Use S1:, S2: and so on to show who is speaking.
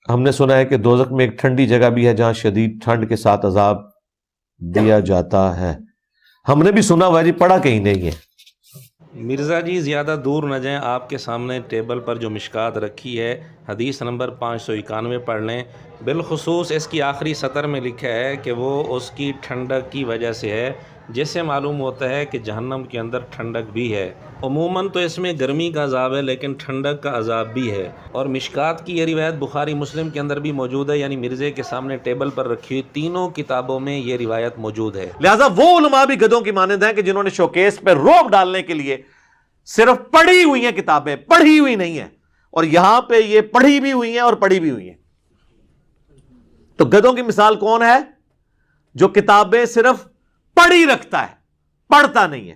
S1: ہم نے سنا ہے کہ دوزخ میں ایک ٹھنڈی جگہ بھی ہے جہاں شدید ٹھنڈ کے ساتھ عذاب دیا جاتا ہے. ہم نے بھی سنا ہوا جی، پڑھا کہیں نہیں ہے.
S2: مرزا جی زیادہ دور نہ جائیں، آپ کے سامنے ٹیبل پر جو مشکات رکھی ہے حدیث نمبر 591 پڑھ لیں. بالخصوص اس کی آخری سطر میں لکھا ہے کہ وہ اس کی ٹھنڈک کی وجہ سے ہے، جس سے معلوم ہوتا ہے کہ جہنم کے اندر ٹھنڈک بھی ہے. عموماً تو اس میں گرمی کا عذاب ہے لیکن ٹھنڈک کا عذاب بھی ہے. اور مشکات کی یہ روایت بخاری مسلم کے اندر بھی موجود ہے، یعنی مرزے کے سامنے ٹیبل پر رکھی ہوئی تینوں کتابوں میں یہ روایت موجود ہے.
S1: لہذا وہ علماء بھی گدھوں کی مانند ہیں کہ جنہوں نے شوکیس پہ روب ڈالنے کے لیے صرف پڑھی ہوئی ہیں کتابیں، پڑھی ہوئی نہیں ہیں. اور یہاں پہ یہ پڑھی بھی ہوئی ہیں اور پڑھی بھی ہوئی ہیں. تو گدھوں کی مثال کون ہے؟ جو کتابیں صرف پڑھی رکھتا ہے، پڑھتا نہیں ہے.